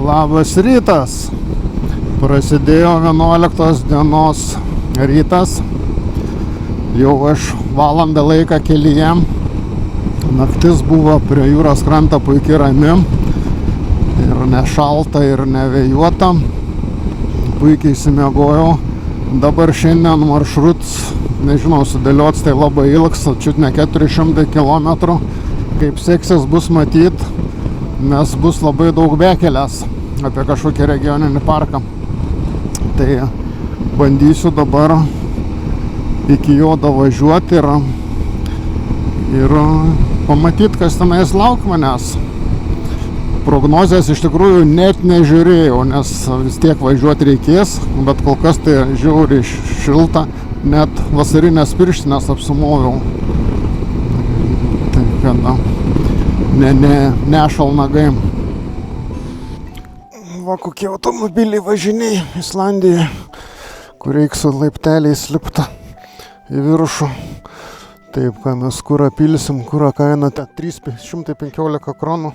Labas rytas. Prasidėjo 11 dienos rytas. Jau aš valandą laiką kelyje. Naktis buvo prie jūros krantą puikiai rami. Ir ne šalta, ir ne vėjuota. Puikiai įsimiegojau. Dabar šiandien maršruts, nežinau, sudėliots tai labai ilgs, čiut ne 400 km. Kaip seksis bus matyt, nes bus labai daug bekelės apie kažkokį regioninį parką. Tai bandysiu dabar iki jo davažiuoti ir pamatyti, kas tenais lauk manęs. Prognozės iš tikrųjų net nežiūrėjau, nes vis tiek važiuoti reikės, bet kol kas tai žiauriai šilta, net vasarinės pirštinės apsimoviau. Tai kada nešal nagai. Va kokie automobiliai važiniai Islandijoje, kur reiks su laipteliais lipta į viršų. Taip, ką mes kurą pilsim, kurą kaina 315 kronų.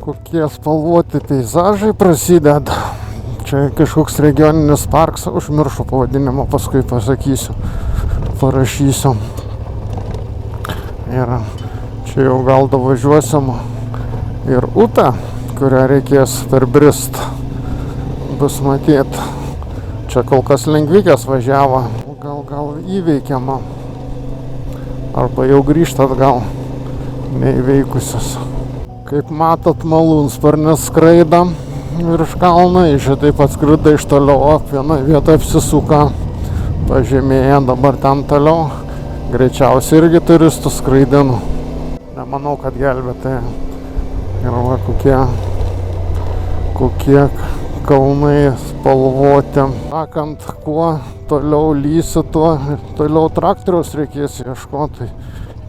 Kokie spalvoti peizažai prasideda. Čia kažkoks regioninis parkas, užmiršau pavadinimą, paskui pasakysiu, parašysiu. Ir čia jau gal davažiuosim ir upę, kurią reikės perbrist. Bus matyt. Čia kol kas lengvikės važiavo, gal įveikiama. Arba jau grįžta atgal, neįveikusius. Kaip matot, malūnsparnis skraida virš kalno, šitaip atskrido iš toliau, viena vieta apsisuka, pažemėja, dabar ten toliau. Greičiausiai irgi turistų skraidinu. Nemanau, kad gelbėtai. Ir va kokie kalnai spalvoti. Sakant, kuo toliau lysi, tuo toliau traktoriaus reikės ieškoti,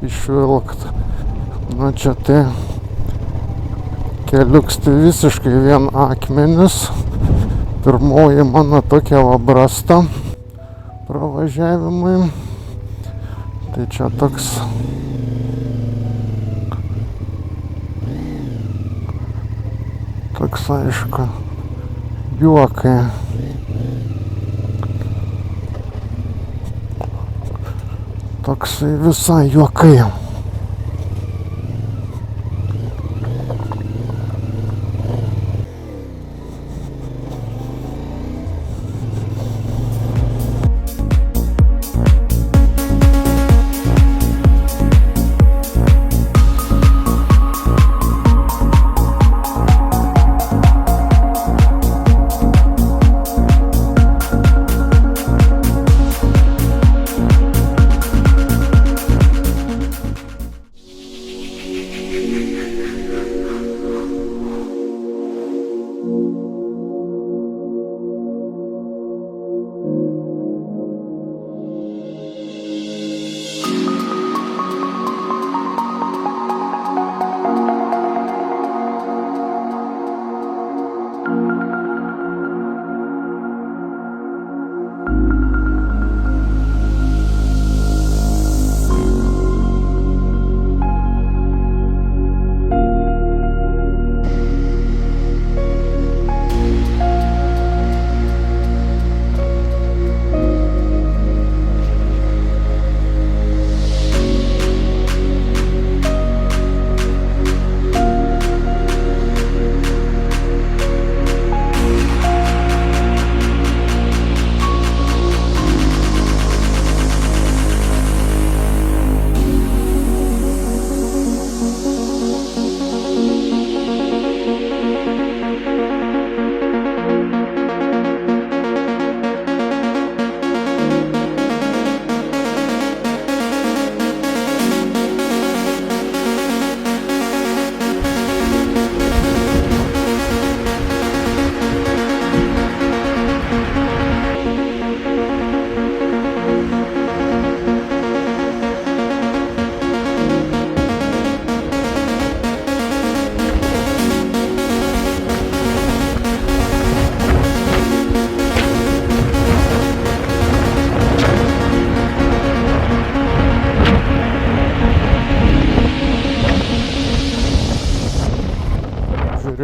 išvilkti. Na čia tai keliuks tai visiškai vien akmenis. Pirmoji mano tokia va brasta pravažiavimui. Tai čia toks aišku juokai. Toksai visai juokai.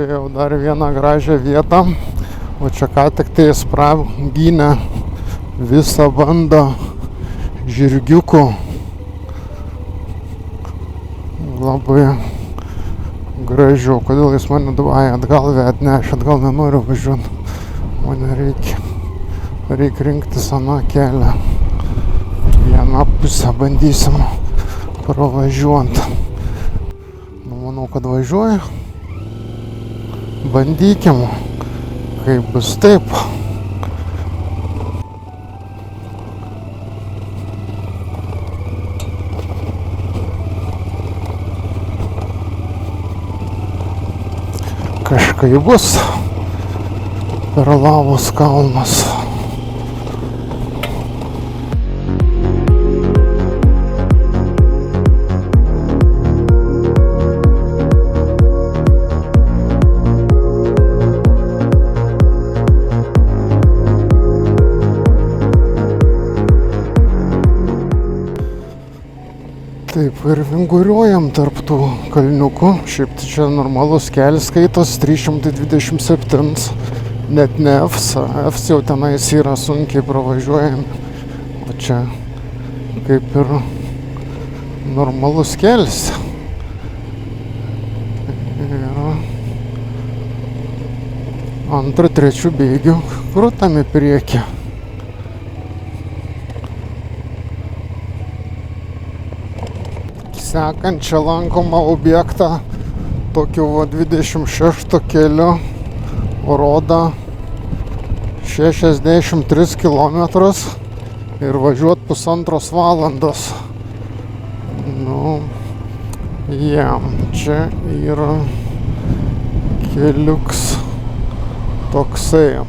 Pastebėjau dar vieną gražią vietą, o čia ką tik tai spragynė visą bandą žirgiukų. Labai gražių. Kodėl jis mane atgal atnešė, atgal nenoriu važiuoti. Mane reikia rinktis aną kelią. Vieną pusę bandysim pravažiuoti. Manau, kad važiuoju. Bandykim, kaip bus taip. Kažkaip bus per Lavos kalnas. Taip ir vinguriuojam tarp tų kalniukų. Šiaip tai čia normalus kelias skaitos 327, net ne Fs. Fs jau tenais yra sunkiai pravažiuojami. O čia kaip ir normalus kelias. Yra antrų, trečių bėgių krūtam į priekį. Sekančią lankomą objektą tokiu 26 keliu rodo 63 km ir važiuot 1,5 valandos. Čia yra keliuks toksai.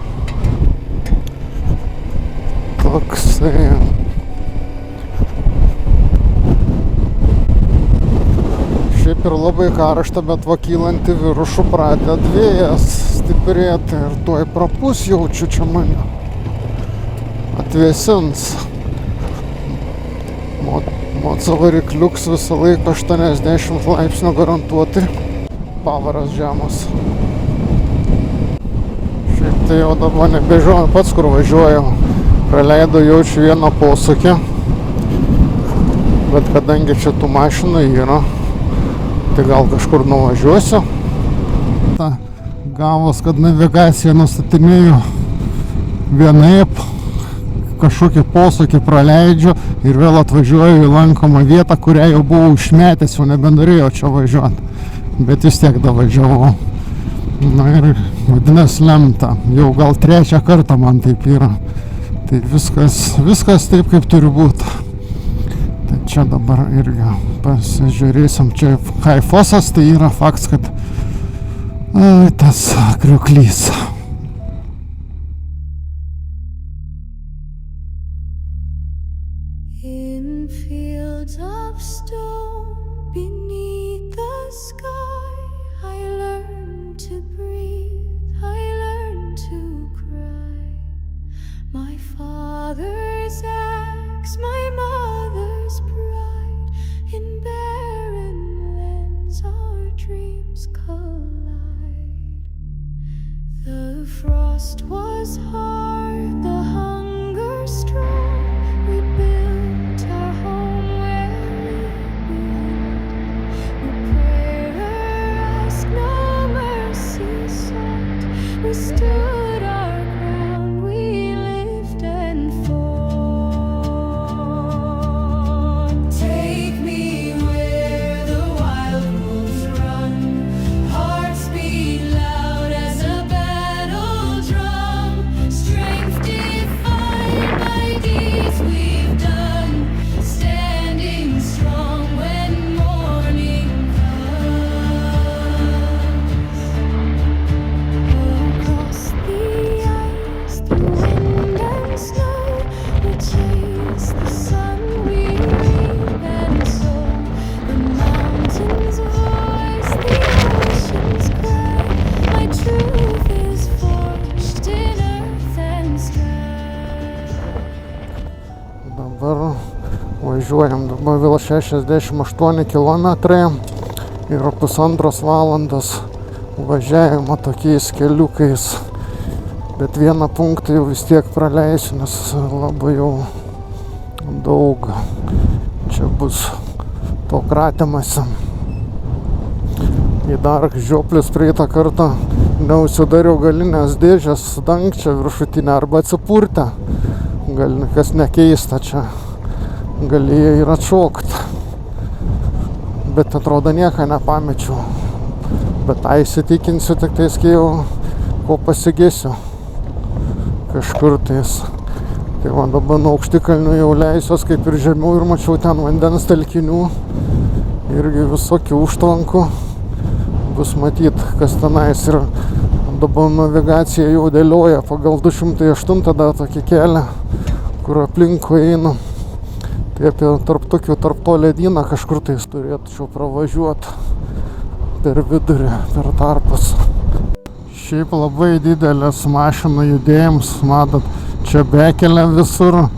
Šiaip ir labai karšta, bet va kylanti viršų pradeda vėjas stiprėti ir tuoj prapus jaučiu čia mane. Atvėsins. Moco varikliuks visą laiką 80 laipsnių garantuoti. Pavaras žemas. Šiaip tai jau dabar nebežinau pats, kur važiuoju. Praleido jaučiu vieną posūkį. Bet kadangi čia tų mašinų yra, tai gal kažkur nuvažiuosiu. Gavos, kad navigacija nustatinėjo vienaip, kažkokį posūkį praleidžiu ir vėl atvažiuoju į lankomą vietą, kurią jau buvau užmetęs, jau nebenorėjau čia važiuoti. Bet vis tiek davažiavau. Na ir vadinasi lemta. Jau gal 3 kartą man taip yra. Tai viskas taip, kaip turi būti. Tai čia dabar irgi pasižiūrėsim. Čia Haifosas, tai yra faktas, kad tas kriuklys. In fields of stone beneath the sky, I learned to breathe, I learned to cry. My father's axe, my mother's pride, in barren lands our dreams collide. The frost was hard, the hunger strong, we built our home where we belong. No prayer asked, no mercy sought, we stood our ground, we lived and fought. Take me where the wild wolves run, hearts beat loud as a battle drum, strength defined by deeds we've done, standing strong when morning comes. Across the ice, through wind and snow, we chase the sun, we reap and sow. The mountains voice, the oceans cry, my truth is forged in earth and sky. Dabar važiuojam, dabar vėl 68 km ir 1,5 valandos važiavimą tokiais keliukais. Bet vieną punktą jau vis tiek praleisiu, nes labai jau daug čia bus to kratymasi. Į dar žioplis praeitą kartą neužsidariau galinės dėžės dangčia viršutinę arba atsipurtę. Gal kas nekeista, čia galėjo ir atšokti. Bet atrodo nieko nepamečiau. Bet tą įsitikinsiu tik tais, kai jau ko pasigėsiu kažkur tais. Tai man dabar nuo aukštikalnių jau leisiuos kaip ir žemiau ir mačiau ten vandens telkinių. Irgi visokių užtvankų. Bus matyt, kas tenais. Ir dabar navigacija jau dėlioja pagal 208 dar tokį kelią, kur aplinkui einu. Tai apie tarp to ledyną kažkur tais turėčiau pravažiuoti per vidurį, per tarpus. Šiaip labai didelis mašinų judėjimas, matot, čia bekelia visur,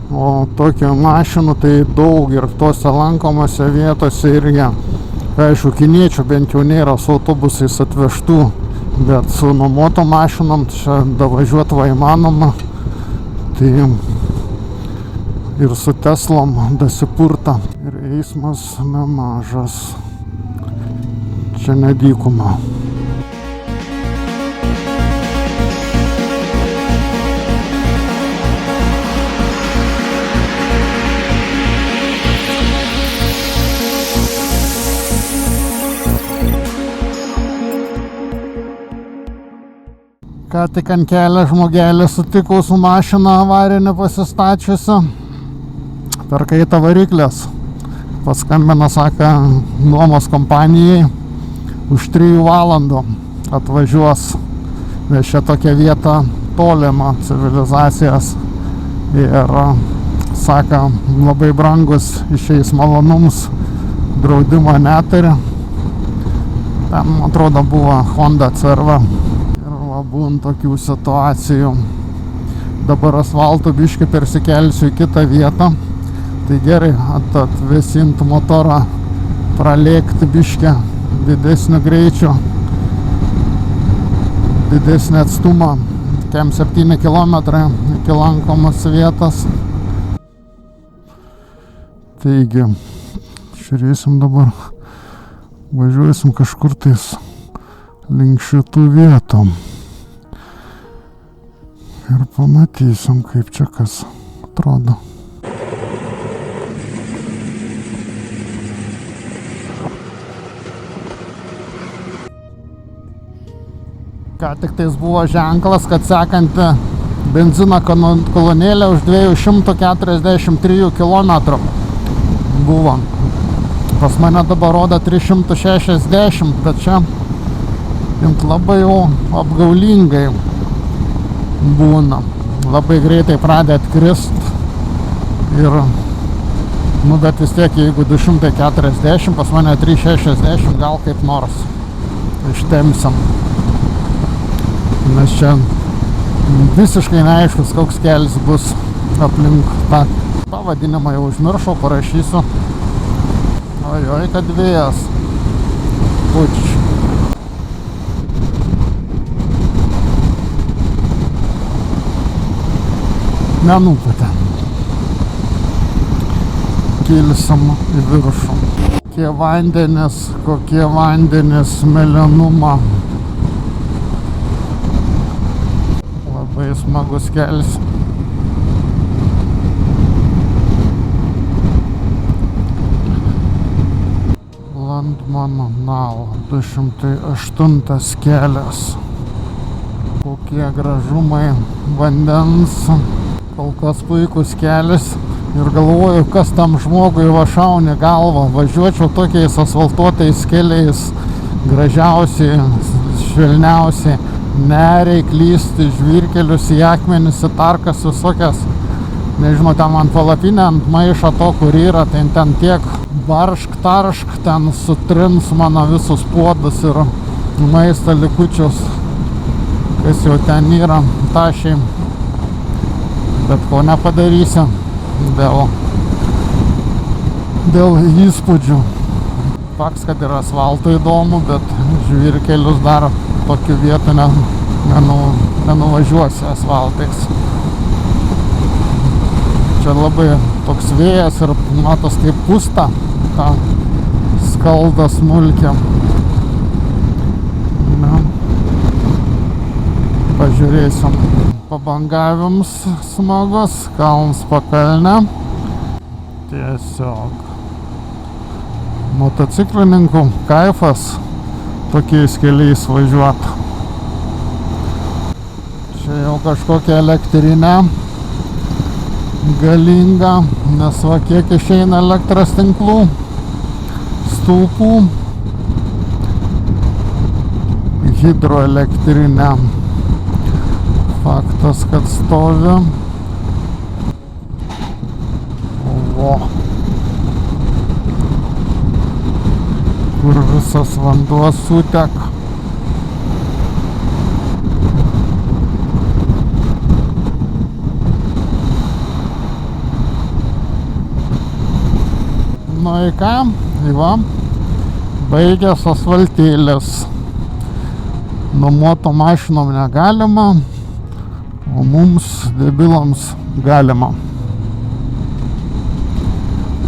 o tokių mašinų tai daug ir tose lankomose vietose irgi. Aišku, kiniečių bent jau nėra su autobusais atvežtų, bet su nuomoto mašinom čia davažiuoti va įmanoma. Tai ir su Teslom dasipurta. Ir eismas nemažas. Čia nedykuma. Ką tik ant kelio žmogelį sutikau su mašina avarinė pasistačiusi. Per kaitą variklės. Paskambino, sako, nuomos kompanijai už 3 valandų atvažiuos. Nes čia tokia vieta tolima civilizacijos. Ir, sako, labai brangus išeis malonums, draudimo neturi. Ten, atrodo, buvo Honda CR-V. Būn tokių situacijų. Dabar asfalto biškį persikelsiu į kitą vietą. Tai gerai, atvėsint motorą, pralėkti biškį didesniu greičiu, didesnį atstumą, kem 7 km iki lankomos vietos. Taigi, žiūrėsim dabar, važiuosim kažkur tais link šitų vietų. Ir pamatysim, kaip čia kas atrodo. Ką tik tais buvo ženklas, kad sekanti benzino kolonėlė už 243 km buvo. Pas mane dabar rodo 360, bet čia labai jau apgaulingai būna. Labai greitai pradeda atkrist ir, bet vis tiek, jeigu 240, pas mane 360, gal kaip nors ištemsim. Nes čia visiškai neaiškus, koks kelias bus aplink tą pavadinimą, jau užmiršau, parašysiu. Ojoj, kad vėjas. Puč. Nenupatė. Kilsim į viršų. Kokie vandenys mėlynumą. Labai smagus kelias. Landmano Nau 208 kelias. Kokie gražumai vandens. Kol kas puikus kelias ir galvoju, kas tam žmogui va šauni galvą. Važiuočiau tokiais asfaltuotais keliais, gražiausiai, švelniausiai, neriai klysti, žvyrkelius į akmenis, į tarkas visokias. Nežinau, ten ant palapinę, ant maišo to, kur yra, tai ten tiek baršk, taršk, ten sutrins mano visus puodus ir maisto likučius, kas jau ten yra, tašiai. Bet ko nepadarysi dėl įspūdžių. Faks, kad yra asfalto įdomu, bet žvyrkelius dar tokių vietų nenuvažiuosi asfaltais. Čia labai toks vėjas ir matos kaip pusta, ta skalda smulkia. Na, pažiūrėsim. Pabangavimus smagus, kalns pakalnė. Tiesiog motociklininkų kaifas tokiais keliais važiuoti. Čia jau kažkokia elektrinė galinga, nes va kiek išeina elektros tinklų, stulpų. Hidroelektrinė. Faktas, kad stovi. O, kur visas vanduo sutek. Nu į ką? Į va, baigęs asfaltėlis. Nuomoto mašinom negalima, o mums, debilams, galima.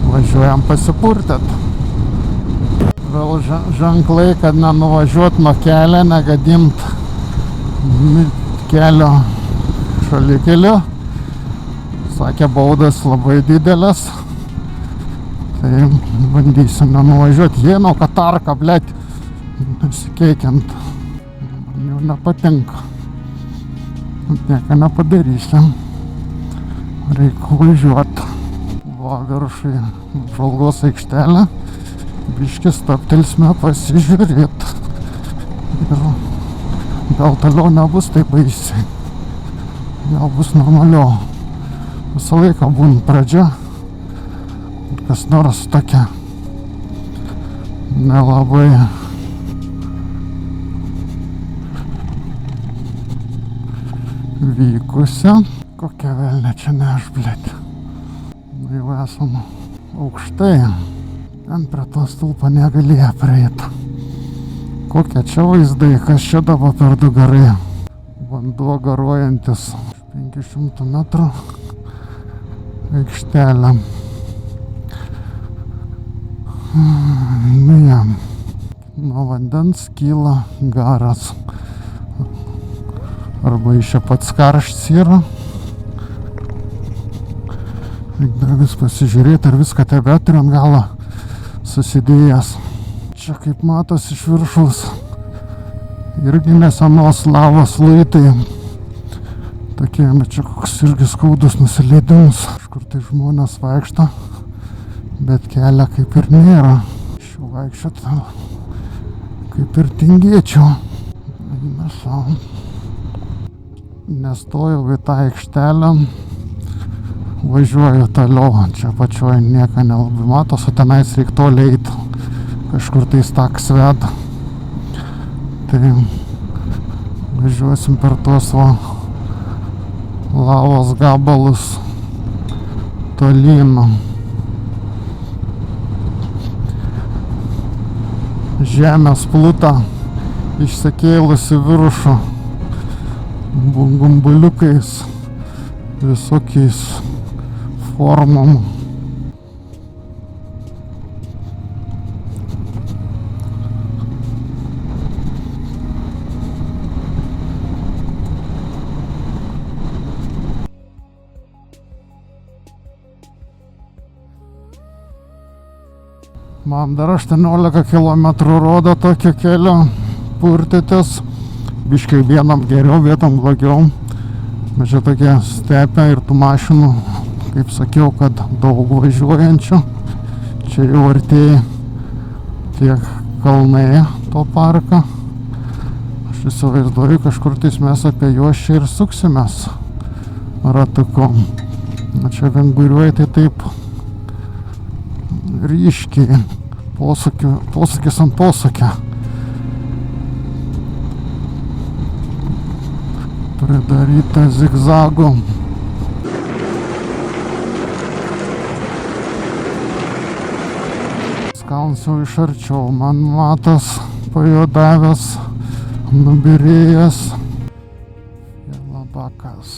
Važiuojam pasipurtėt. Vėl ženklai, kad nenuvažiuot nuo kelio, negadint kelio šalikelio. Sakė, baudas labai didelės. Tai bandysim nenuvažiuot. Jie nuo Katarka, blėt, nusikeikiant. Man jau nepatinka. Nieko nepadarysim. Reikia važiuot. Va, viršai apžvalgos aikštelę. Biškį stabtelsime pasižiūrėt. Ir gal toliau nebus taip baisiai. Gal bus normaliau. Visą laiką būna pradžia. Kas nors tokia nelabai vykusi. Kokia velnė čia ne aš, blėt. Jau esam aukštai. Ten prie to stulpo negalėjo prieiti. Kokie čia vaizdai, kas čia dabar per du garai. Vanduo garuojantis 500 metrų aikštelę. Nu ja, nuo vandens kyla garas. Arba iš čia pats karštis yra. Reikia dar vis pasižiūrėti, ar viską tebeturiu ant galą susidėjęs. Čia kaip matos iš viršaus irgi nesenos lavos luitai. Tokie, bet čia koks irgi skaudus nusileidimas. Kažkur tai žmonės vaikšto, bet kelio kaip ir nėra. Šiuo vaikščiot kaip ir tingėčiau. Eina savo. Nestojau į tą aikštelę. Važiuoju toliau. Čia pačioj nieko nelabai matos, o tenais reik toliai eit. Kažkur tai staks veda. Tai važiuosim per tuos va lavos gabalus tolyn. Žemės pluta išsikėlusi viršų gumbuliukais visokiais formom. Man dar 18 kilometrų rodo tokio kelio purtytis. Biškai vienam geriau, vietam blogiau. Bet čia tokia stepė ir tų mašinų, kaip sakiau, kad daug važiuojančių. Čia jau artėja tiek kalnai to parką. Aš įsivaizduoju, kažkur tais mes apie juos čia ir suksimės ratuku. Čia vinguriuoja tai taip ryškiai, posūkis ant posūkio. Pridaryta zigzagų. Kalnas Vienas jau iš arčiau man matas, pajodavęs, nubirėjęs. Jelabakas.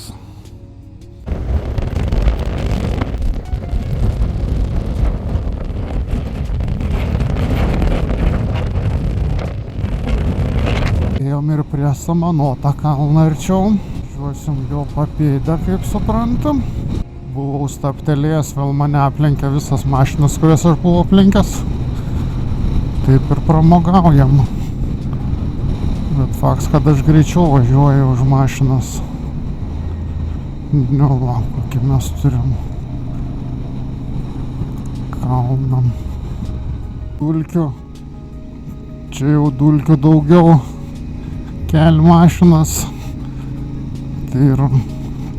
Ėjom ir prie Samanotą kalną arčiau. Žiūrėsim jo papėdę, kaip suprantam. Buvau stabtelėjęs, vėl mane aplenkė visas mašinas, kurias aš buvau aplinkęs. Taip ir pramogaujam. Bet faktas, kad aš greičiau važiuoju už mašinas. Nu va, kokį mes turim kalną. Dulkių. Čia jau dulkių daugiau. Keli mašinas. Tai ir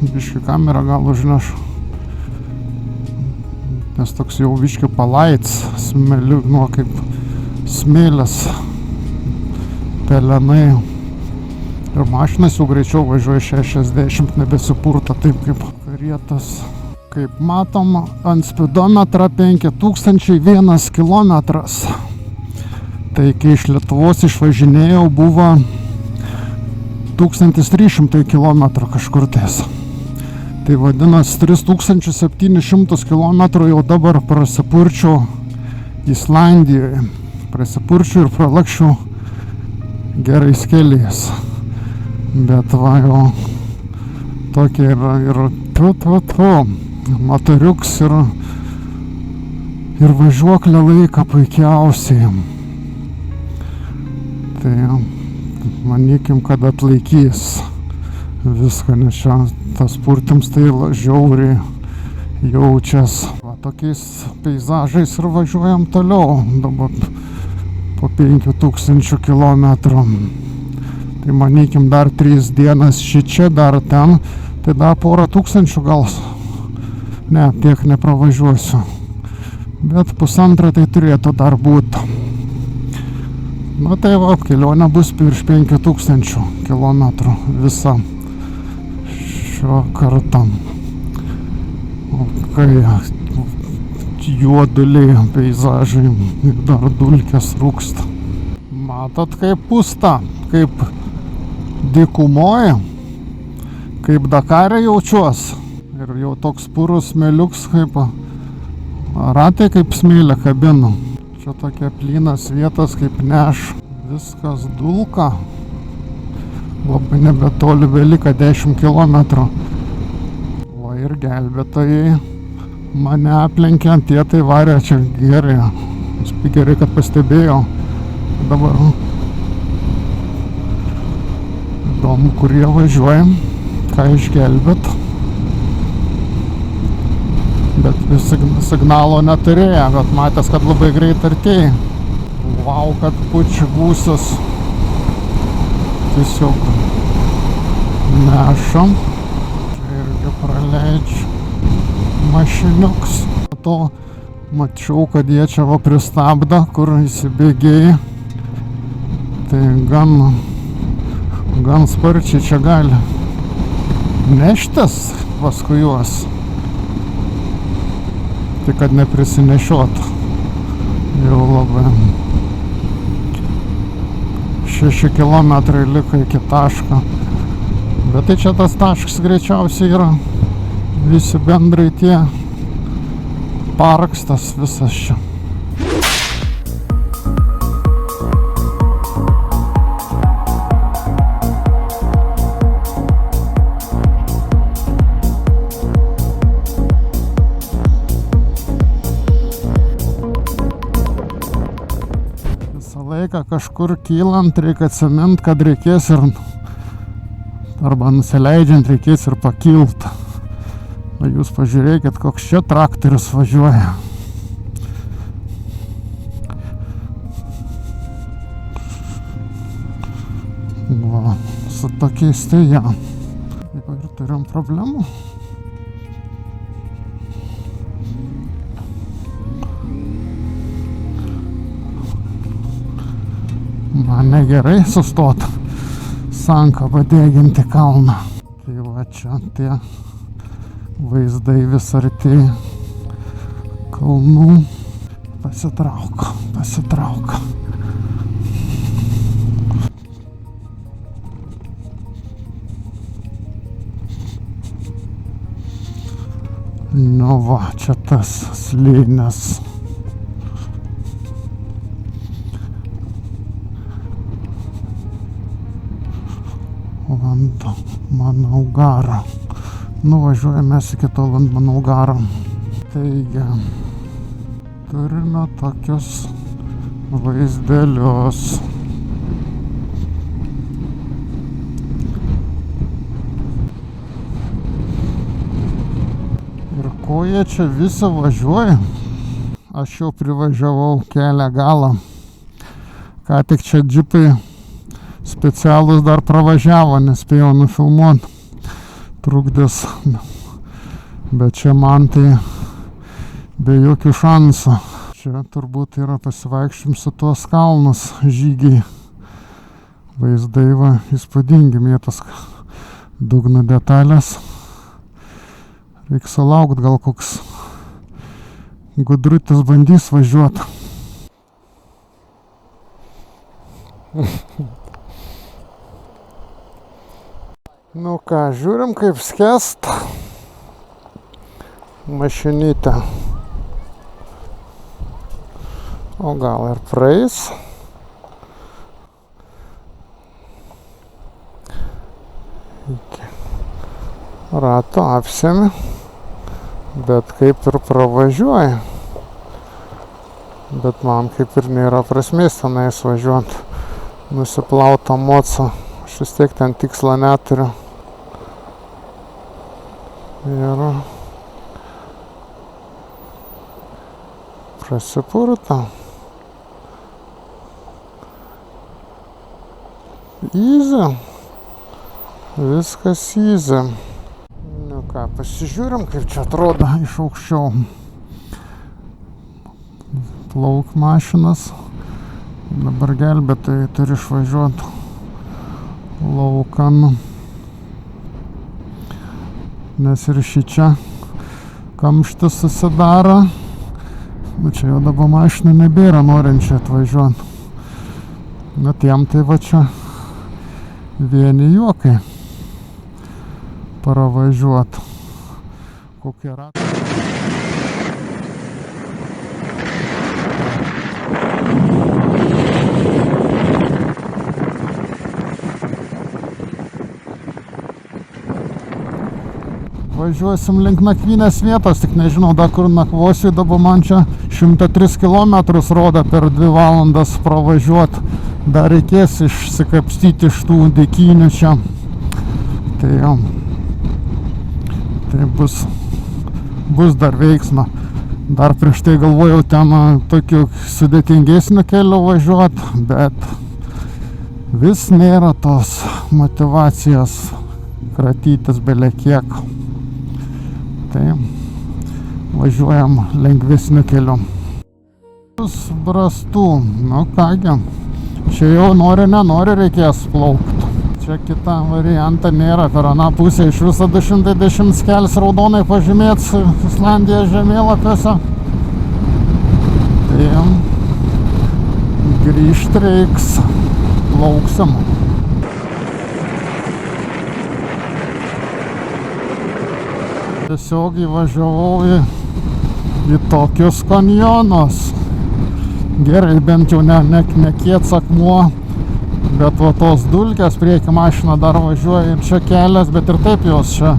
biški kamera gal užneš. Nes toks jau biški palaits, smėliu, nu kaip smėlės, pelenai. Ir mašinas jau greičiau važiuoja 60, nebesipurta taip kaip karietas. Kaip matom, ant spidometrą 5001 kilometras. Tai kai iš Lietuvos išvažinėjau, buvo 1300 km kažkur tais. Tai vadinasi 3700 km jau dabar prasipurčiau Islandijoje. Prasipurčiau ir pralakščiau gerais keliais. Bet va jau tokie yra ir motoriuks ir važiuoklė laika puikiausiai. Tai manykim, kad atlaikys viską, nes čia tas purtims tai žiauriai jaučias. Va, tokiais peizažais ir važiuojam toliau, dabar po 5000 kilometrų. Tai manykim, dar 3 dienas šičia, dar ten, tai dar porą tūkstančių gal, ne, tiek nepravažiuosiu. Bet pusantro tai turėtų dar būti. Nu tai va, kelionė bus virš 5000 kilometrų visa šio kartą. O kai juoduliai peizažai, dar dulkės rūksta. Matot, kaip pusta, kaip dykumoje, kaip Dakare jaučiuos. Ir jau toks purus smėliuks, kaip ratai kaip smėlė kabinu. Čia tokia plynas vietas kaip neš. Viskas dulka. Labai nebetoli belika 10 km. O ir gelbėtojai mane aplenkė, tie tai varė čia gerai. Gerai, kad pastebėjau. Dabar įdomu, kur jie važiuoja, ką išgelbėt. Bet signalo neturėjo, bet matęs, kad labai greit artėja. Vau, kad pučia gūsis. Tiesiog nešam. Čia irgi praleidžia mašiniuks. To mačiau, kad jie čia va pristabdo, kur įsibėgėjai. Tai gan sparčiai čia gali neštis paskui juos. Tai kad neprisinešiot. Jau labai. 6 km liko iki taško. Bet tai čia tas taškas greičiausiai yra visi bendrai tie parakstas visas čia. Kažkur kylant reikia atsimint, kad reikės ir arba nusileidžiant reikės ir pakilt. O jūs pažiūrėkit, koks čia traktorius važiuoja. Va, su tokiais tai ja. Ir turim problemų. Man negerai sustot sankabą deginti kalną. Tai va čia tie vaizdai vis arti kalnų. Pasitrauk. Nu va, čia tas slėnis. Landmanaugaro. Nuvažiuojame iki to Landmanaugaro. Taigi, turime tokius vaizdelius. Ir ko jie čia visi važiuoja? Aš jau privažiavau kelio galą. Ką tik čia džipai specialus dar pravažiavo, nespėjau nufilmuoti. Trukdis. Bet čia man tai be jokių šansų. Čia turbūt yra pasivaikščiojim su tuos kalnus žygiai. Vaizdai va, įspūdingi, mėtos dugno detalės. Reikia sulaukti, gal koks gudrutis bandys važiuoti. Nu ką, žiūrim kaip skęst mašinytę. O gal ir praeis. Iki rato apsėmė, bet kaip ir pravažiuoja. Bet man kaip ir nėra prasmės tenais važiuoti. Nusiplauto moco. Aš vis tiek ten tikslą neturiu. Ir prasipurta. Easy. Viskas easy. Nu ką, pasižiūrim, kaip čia atrodo iš aukščiau. Plauk mašinas. Dabar gelbėtojai turi išvažiuoti laukan. Nes ir šičia kamštis susidaro. Nu čia jau dabar mašinų nebėra norinčių atvažiuoti. Bet jam tai va čia vieni juokai paravažiuoti. Kokie ratai. Važiuosim link nakvynės vietos, tik nežinau, dar kur nakvosiu, dabar man čia 103 km rodo per 2 valandas pravažiuoti. Dar reikės išsikapstyti iš tų dykynių čia. Tai jau, tai bus dar veiksma. Dar prieš tai galvojau ten tokiu sudėtingesniu keliu važiuoti, bet vis nėra tos motyvacijos kratytis bele kiek. Tai važiuojam lengvesniu keliu. Brastų, nu kągi, čia jau nenori reikės plaukti. Čia kita varianta nėra, per aną pusę iš viso 210 kelias raudonai pažymėts Islandijos žemėlapiuose. Tai grįžti reiks, plauksim. Tiesiog įvažiavau į tokius kanjonus. Gerai, bent jau ne kiets akmuo, bet va tos dulkės prieki mašina dar važiuoja ir čia kelias, bet ir taip jos čia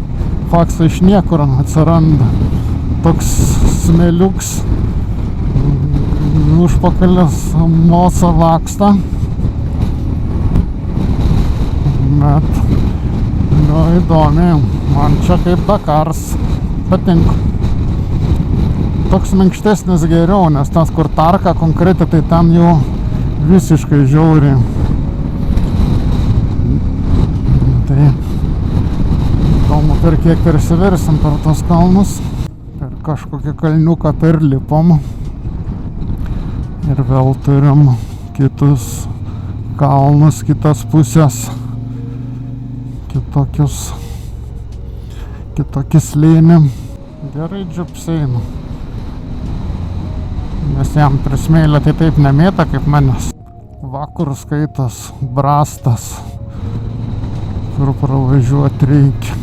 faksa iš niekur atsiranda. Toks smėliuks, užpakalis moca laksta. Bet, nu įdomi, man čia kaip Dakars patinka. Toks minkštesnis geriau, nes tas kur tarka konkretai, tai ten jau visiškai žiauriai. Tai įdomu, per kiek persiversim per tos kalnus. Per kažkokį kalniuką perlipom. Ir vėl turim kitus kalnus, kitas pusės. Kitokį slėnį. Gerai džiupseina. nes jam prismėlė tai taip nemėta kaip manęs. Vakur skaitas brastas, kur pravažiuoti reikia.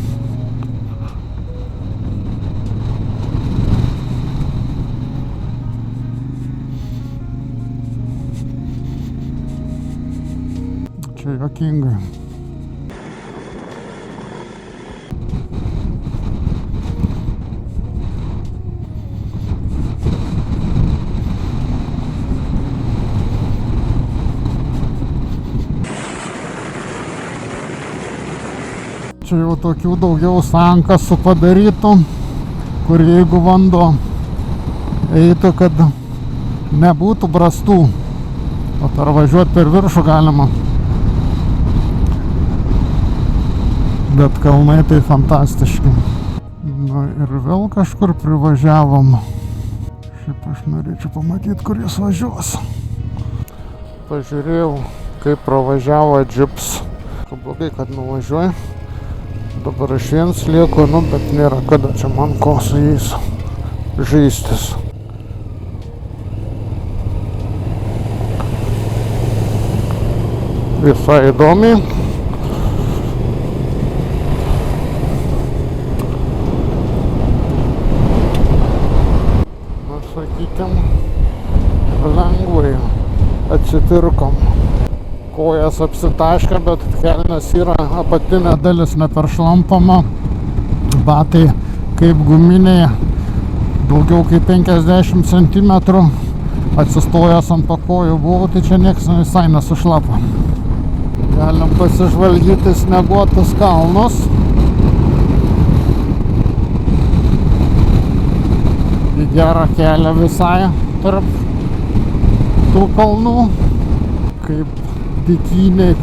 Čia juokingai. Čia jau tokių daugiau sankasų padarytų, kur jeigu vanduo eitų, kad nebūtų brastų, o pervažiuoti per viršų galima. Bet kalnai tai fantastiški. Na ir vėl kažkur privažiavom. Šiaip aš norėčiau pamatyti, kur jis važiuos. Pažiūrėjau, kaip pravažiavo džips. Blogai, kad nuvažiuoju. Dabar aš viens lieku, bet nėra kada čia man ko su jais žaistis. Visai įdomiai. Na, sakykim, lengvai atsipirkom. Kojas apsitaškę, bet kelnes yra apatinė dalis neperšlampama. Batai kaip guminiai, daugiau kaip 50 cm. Atsistojęs ant pakojų buvau, tai čia nieks visai nesušlapo. Galim pasižvalgyti snieguotus kalnus. Į gerą kelią visai tarp tų kalnų. Kaip dykynėj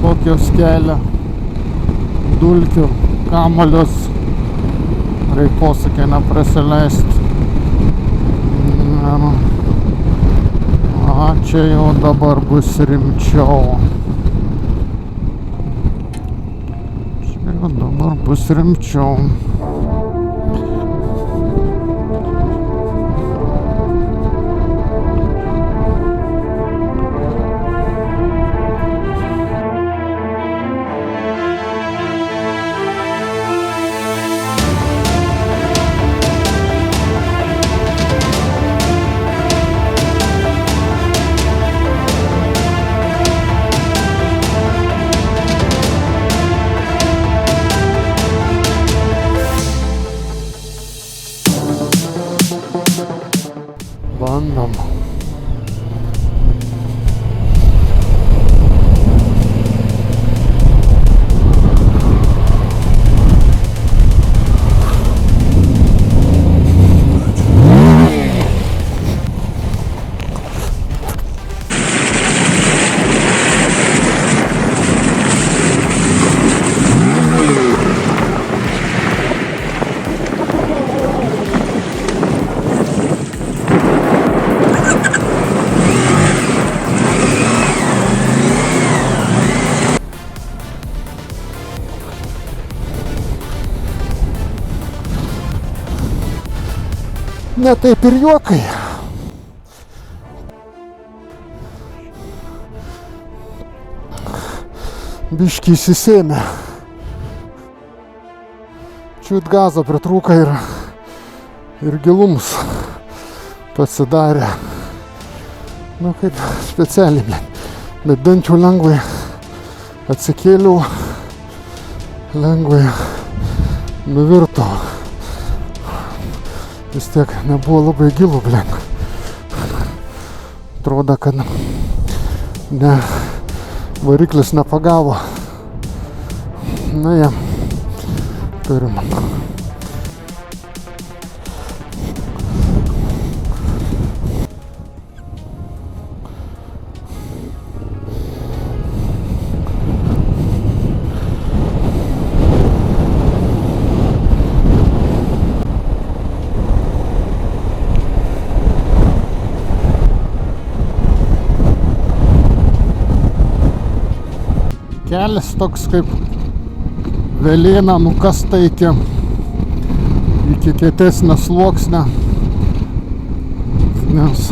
kokios kelia dulkių kamalius, reik posakė neprasileisti. A, čia jau dabar bus rimčiau. Čia jau dabar bus rimčiau. Bandom. Ne taip ir juokai. Biškį įsisėmė. Čiut gazo pritrūka ir gilums pasidarė. Nu kaip specialiai, bet bent jau lengvai atsikėliau, lengvai nuvirto. Vis tiek nebuvo labai gilų, blin. Atrodo, kad ne, variklis nepagavo. Na ja, turim. Kelias toks kaip velėna nukasta iki kietesnio sluoksnio. nes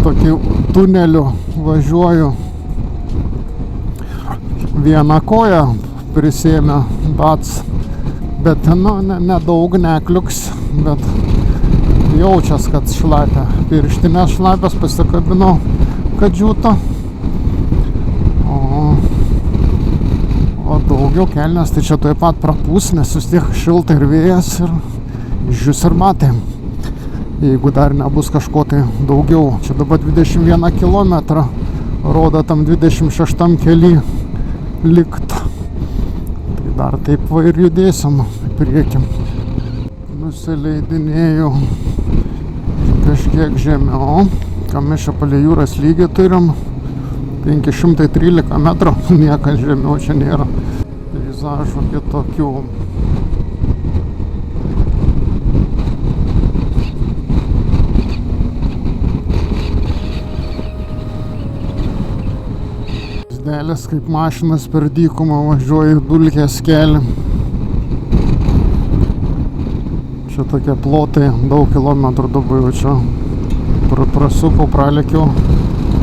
tokiu tuneliu važiuoju. Vieną koją prisėmė bats, bet nedaug nekliuks, bet jaučias, kad šlapia. Pirštinės šlapias, pasikabinau kadžiutą. O daugiau kelnes, tai čia taip pat prapūs, nes vis tiek šilta ir vėjas ir žius ir matėm. Jeigu dar nebus kažko tai daugiau. Čia dabar 21 kilometrą, rodo tam 26 kely likt. Tai dar taip va ir judėsim į priekį. Nusileidinėjau kažkiek žemiau, ką mes čia palei jūros lygį turim. 513 metrų, niekas žemiau čia nėra. Peizažų kitokių. Dėlės kaip mašinas per dykumą važiuoja dulkės kelią. Čia tokie plotai, daug kilometrų dabar jau čia prasukau, pralekiau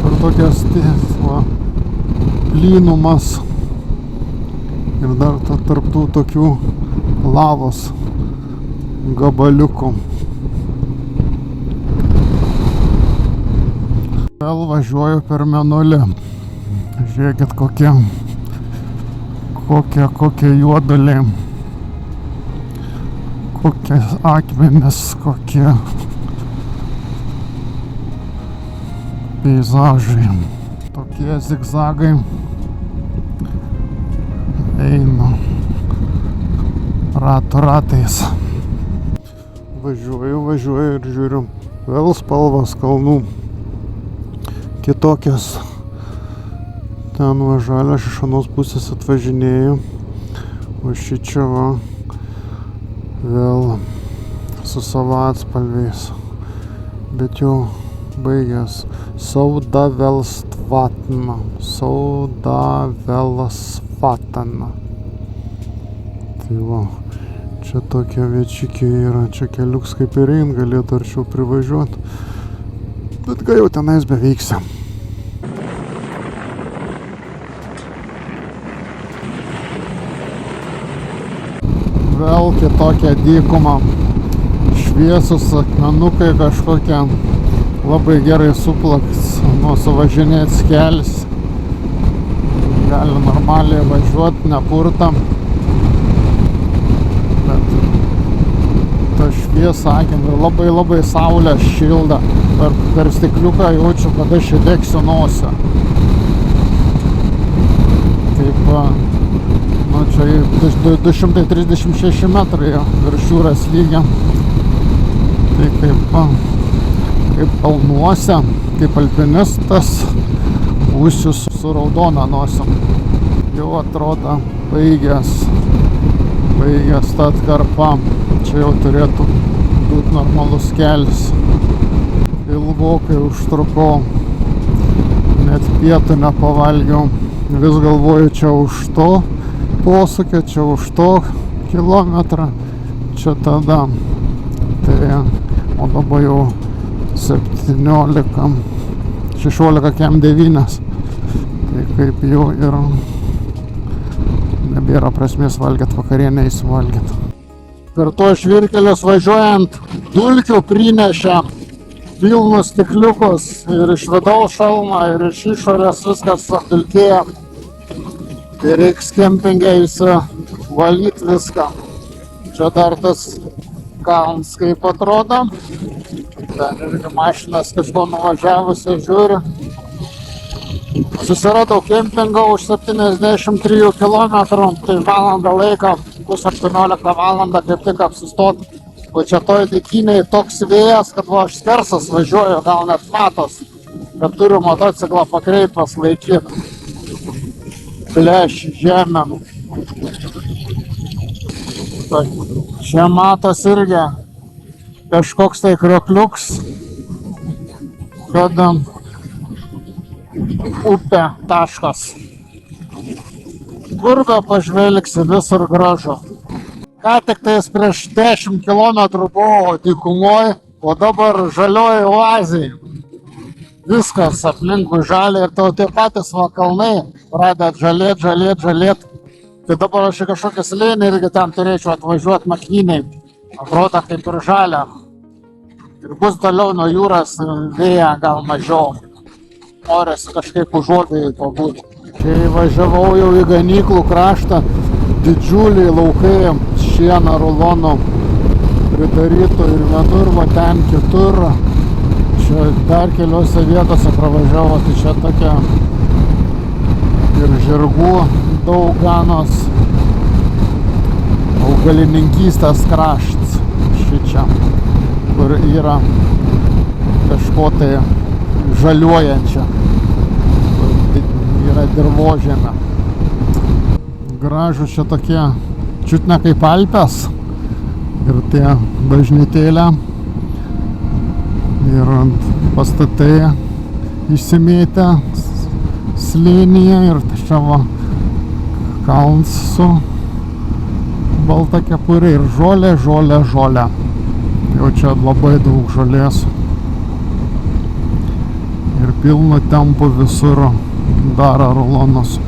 per tokias plynumas ir dar tarptų tokių lavos gabaliukų. Vėl važiuoju per Mėnulį. Žiūrėkit kokie juoduliai, kokie akmenys, kokie peizažai. Tokie zigzagai eina ratais. Važiuoju ir žiūriu, vėl spalvas kalnų kitokias. Ten va žalia, iš anos pusės atvažinėjau, o šičia va vėl su savo atspalviais, bet jau baigęs. Saudavelstvatna. Tai va, čia tokia viečikiai yra, čia keliuks kaip ir ein, galėtų arčiau privažiuoti, bet gal jau tenais beveiksia. Vėl kitokia dykuma, šviesus akmenukai kažkokie, labai gerai suplaks, suvažinėts kelias, gali normaliai važiuoti, nepurtam, bet ta šviesa akimi labai saulė šilda, per stikliuką jaučiu, kad aš įdegsiu nosį. Taip, nu čia 236 metrai virš jūros lygio. Tai kaip kalnuose, kaip alpinistas, būsiu su raudona nosim. Jau atrodo baigęs ta atkarpa. Čia jau turėtų būti normalus kelias. Ilgokai užtrukau, net pietų nepavalgiau. Vis galvoju, čia už to posūkio, čia už to kilometrą, čia tada. Tai, o dabar jau 16 kem 9. Tai kaip jau ir nebėra prasmės valgyti, vakarienę įsivalgyti. Per to žvyrkelius važiuojant dulkių prinešė pilnus stikliukus ir iš vidaus šalmą, ir iš išorės viskas apdulkėjo. Tai reiks kempinge įsivalyti viską. Čia dar tas kalnas kaip atrodo. Ten irgi mašinas kažko nuvažiavusi žiūri. Susiradau kempingą už 73 kilometrų, tai valandą laiko, bus 18 valandą kaip tik apsistot. O čia toj dykynėj toks vėjas, kad va aš skersas važiuoju, gal net matos, bet turiu motociklą pakreipęs laikyti. Pleš žemėm. Čia matos irgi kažkoks tai kriokliuks, kad upė taškas. Kur be pažvelgsi, visur gražu. Ką tik tais prieš 10 kilometrų buvau dykumoj O dabar žalioji oazė. Viskas aplinkui žalia ir tau tie patys va kalnai pradeda žalėt. Tai dabar aš į kažkokią slėnį irgi ten turėčiau atvažiuoti maknyniai. Atrodo kaip ir žalia. Ir bus toliau nuo jūros vėja gal mažiau. Norisi kažkaip užuodai pabūti. Čia įvažiavau jau į ganyklų kraštą. Didžiuliai laukai šieno rulonų pridarytų ir vienur, va ten kitur. Čia dar keliose vietose pravažiavo, tai čia tokia ir žirgų daug ganos. Augalininkystės kraštas šičia, kur yra kažko tai žaliuojančia, kur yra dirvožėme. Gražus čia tokie, čiut ne kaip Alpės, ir tie bažnytėlė, ir pastatai išsimėtę slėnyje, ir čia va kalnas su balta kepurė ir žolė. Jau čia labai daug žolės. Ir pilnu tempu visur daro rulonus.